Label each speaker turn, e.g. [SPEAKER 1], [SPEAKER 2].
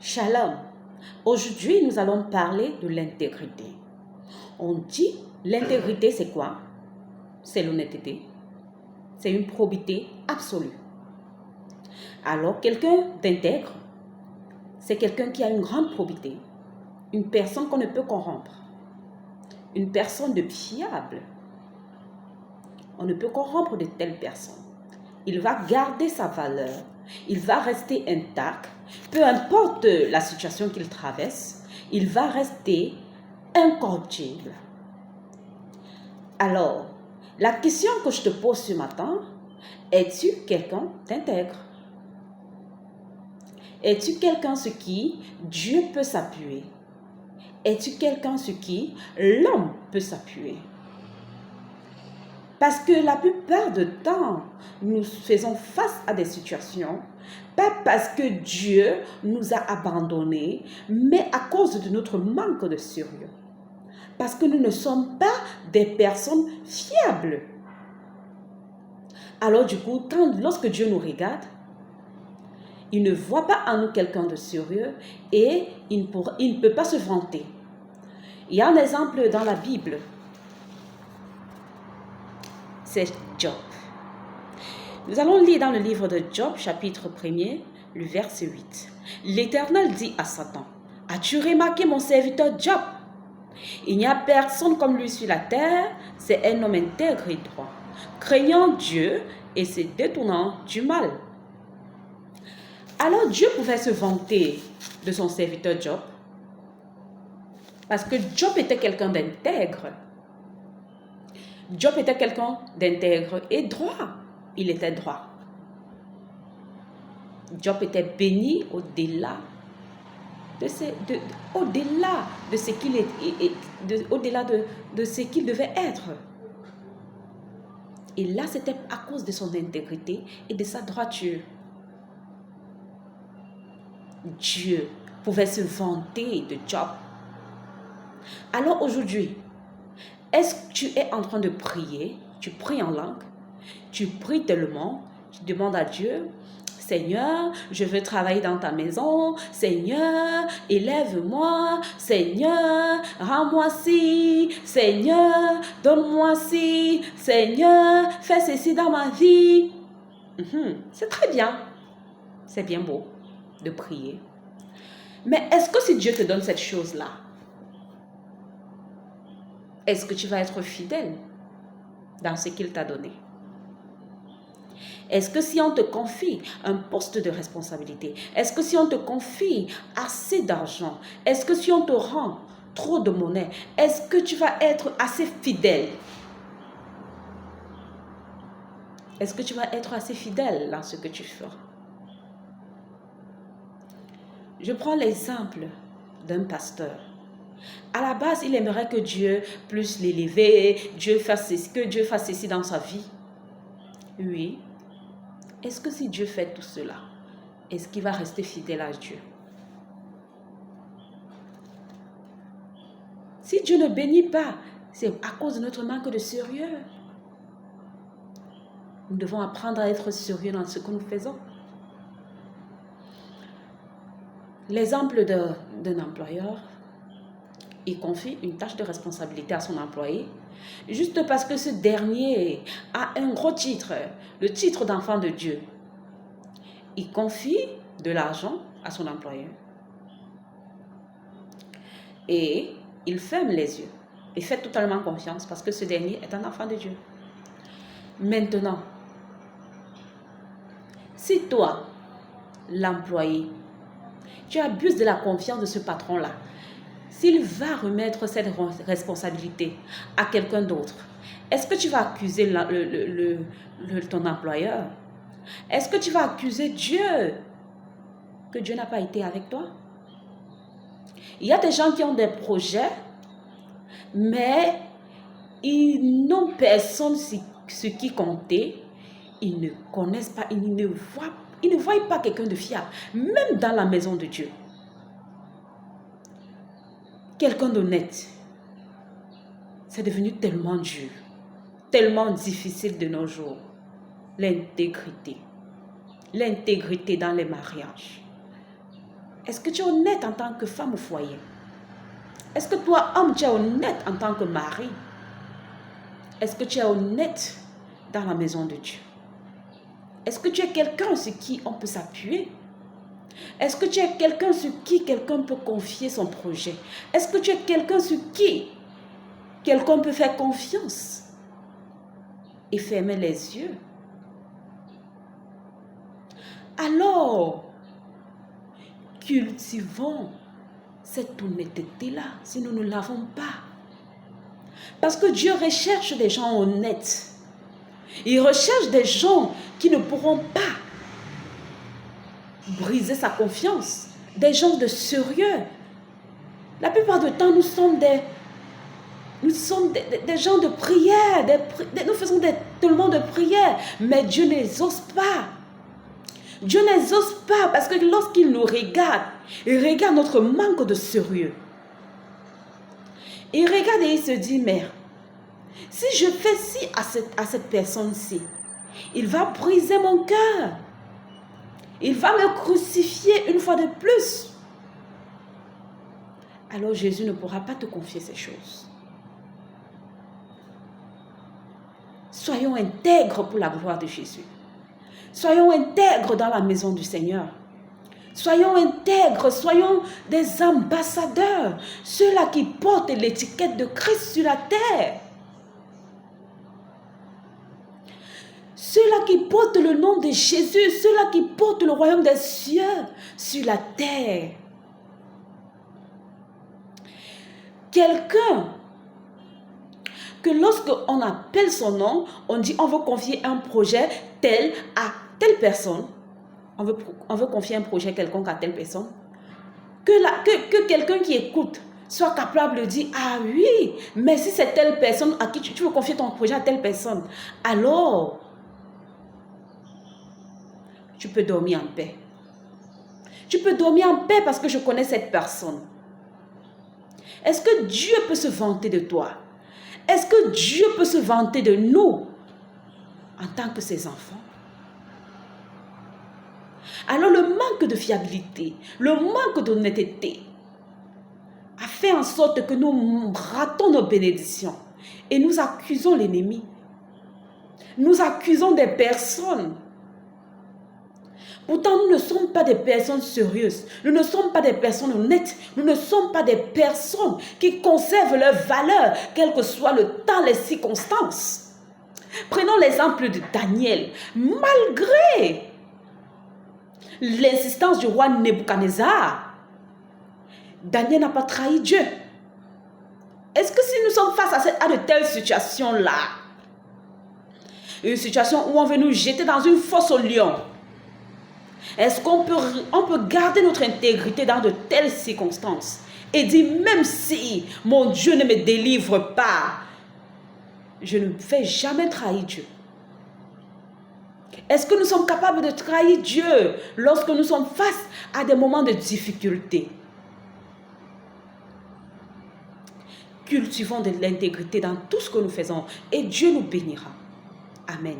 [SPEAKER 1] Shalom. Aujourd'hui, nous allons parler de l'intégrité. On dit, l'intégrité, c'est quoi? C'est l'honnêteté. C'est une probité absolue. Alors, quelqu'un d'intègre, c'est quelqu'un qui a une grande probité. Une personne qu'on ne peut corrompre. Une personne de fiable. On ne peut corrompre de telles personnes. Il va garder sa valeur. Il va rester intact. Peu importe la situation qu'il traverse, il va rester incorruptible. Alors, la question que je te pose ce matin, es-tu quelqu'un d'intègre? Es-tu quelqu'un sur qui Dieu peut s'appuyer? Es-tu quelqu'un sur qui l'homme peut s'appuyer? Parce que la plupart du temps, nous faisons face à des situations, pas parce que Dieu nous a abandonnés, mais à cause de notre manque de sérieux. Parce que nous ne sommes pas des personnes fiables. Alors du coup, lorsque Dieu nous regarde, il ne voit pas en nous quelqu'un de sérieux et il ne peut pas se vanter. Il y a un exemple dans la Bible. C'est Job. Nous allons lire dans le livre de Job, chapitre 1er, le verset 8. L'Éternel dit à Satan, « As-tu remarqué mon serviteur Job? Il n'y a personne comme lui sur la terre, c'est un homme intègre et droit, craignant Dieu et se détournant du mal. » Alors Dieu pouvait se vanter de son serviteur Job, parce que Job était quelqu'un d'intègre. Job était quelqu'un d'intègre et droit. Il était droit. Job était béni au-delà de ce qu'il de ce qu'il devait être. Et là, c'était à cause de son intégrité et de sa droiture. Dieu pouvait se vanter de Job. Alors aujourd'hui, est-ce que tu es en train de prier? Tu pries en langue? Tu pries tellement? Tu demandes à Dieu, Seigneur, je veux travailler dans ta maison. Seigneur, élève-moi. Seigneur, rends-moi ci. Seigneur, donne-moi ci. Seigneur, fais ceci dans ma vie. C'est très bien. C'est bien beau de prier. Mais est-ce que si Dieu te donne cette chose-là, est-ce que tu vas être fidèle dans ce qu'il t'a donné? Est-ce que si on te confie un poste de responsabilité, est-ce que si on te confie assez d'argent, est-ce que si on te rend trop de monnaie, est-ce que tu vas être assez fidèle? Est-ce que tu vas être assez fidèle dans ce que tu feras? Je prends l'exemple d'un pasteur. À la base, il aimerait que Dieu puisse l'élever, que Dieu fasse ceci dans sa vie. Oui. Est-ce que si Dieu fait tout cela, est-ce qu'il va rester fidèle à Dieu? Si Dieu ne bénit pas, c'est à cause de notre manque de sérieux. Nous devons apprendre à être sérieux dans ce que nous faisons. L'exemple d'un employeur, il confie une tâche de responsabilité à son employé, juste parce que ce dernier a un gros titre, le titre d'enfant de Dieu. Il confie de l'argent à son employé. Et il ferme les yeux. Il fait totalement confiance parce que ce dernier est un enfant de Dieu. Maintenant, si toi, l'employé, tu abuses de la confiance de ce patron-là, s'il va remettre cette responsabilité à quelqu'un d'autre, est-ce que tu vas accuser ton employeur? Est-ce que tu vas accuser Dieu que Dieu n'a pas été avec toi? Il y a des gens qui ont des projets, mais ils n'ont personne ce qui comptait. Ils ne connaissent pas, ils ne voient pas quelqu'un de fiable, même dans la maison de Dieu. Quelqu'un d'honnête. C'est devenu tellement dur, tellement difficile de nos jours. L'intégrité. L'intégrité dans les mariages. Est-ce que tu es honnête en tant que femme au foyer? Est-ce que toi, homme, tu es honnête en tant que mari? Est-ce que tu es honnête dans la maison de Dieu? Est-ce que tu es quelqu'un sur qui on peut s'appuyer? Est-ce que tu es quelqu'un sur qui quelqu'un peut confier son projet? Est-ce que tu es quelqu'un sur qui quelqu'un peut faire confiance et fermer les yeux? Alors, cultivons cette honnêteté-là si nous ne l'avons pas. Parce que Dieu recherche des gens honnêtes. Il recherche des gens qui ne pourront pas briser sa confiance. Des gens de sérieux. La plupart du temps, nous sommes des gens de prière. Nous faisons tellement de prière. Mais Dieu n'exauce pas. Dieu n'exauce pas parce que lorsqu'il nous regarde, il regarde notre manque de sérieux. Il regarde et il se dit, mais si je fais ci à cette personne-ci, il va briser mon cœur. Il va me crucifier une fois de plus. Alors Jésus ne pourra pas te confier ces choses. Soyons intègres pour la gloire de Jésus. Soyons intègres dans la maison du Seigneur. Soyons intègres, soyons des ambassadeurs. Ceux-là qui portent l'étiquette de Christ sur la terre. Ceux-là qui portent le nom de Jésus, ceux-là qui portent le royaume des cieux sur la terre. Quelqu'un que lorsqu'on appelle son nom, on dit on veut confier un projet tel à telle personne. On veut confier un projet quelconque à telle personne. Que quelqu'un qui écoute soit capable de dire, ah oui, mais si c'est telle personne à qui tu veux confier ton projet à telle personne, alors tu peux dormir en paix. Tu peux dormir en paix parce que je connais cette personne. Est-ce que Dieu peut se vanter de toi? Est-ce que Dieu peut se vanter de nous en tant que ses enfants? Alors le manque de fiabilité, le manque d'honnêteté a fait en sorte que nous ratons nos bénédictions et nous accusons l'ennemi. Nous accusons des personnes. Pourtant, nous ne sommes pas des personnes sérieuses. Nous ne sommes pas des personnes honnêtes. Nous ne sommes pas des personnes qui conservent leur valeur, quel que soit le temps, les circonstances. Prenons l'exemple de Daniel. Malgré l'insistance du roi Nebuchadnezzar, Daniel n'a pas trahi Dieu. Est-ce que si nous sommes face à de telles situations-là, une situation où on veut nous jeter dans une fosse au lion, est-ce qu'on peut garder notre intégrité dans de telles circonstances et dire, même si mon Dieu ne me délivre pas, je ne vais jamais trahir Dieu? Est-ce que nous sommes capables de trahir Dieu lorsque nous sommes face à des moments de difficulté? Cultivons de l'intégrité dans tout ce que nous faisons et Dieu nous bénira. Amen.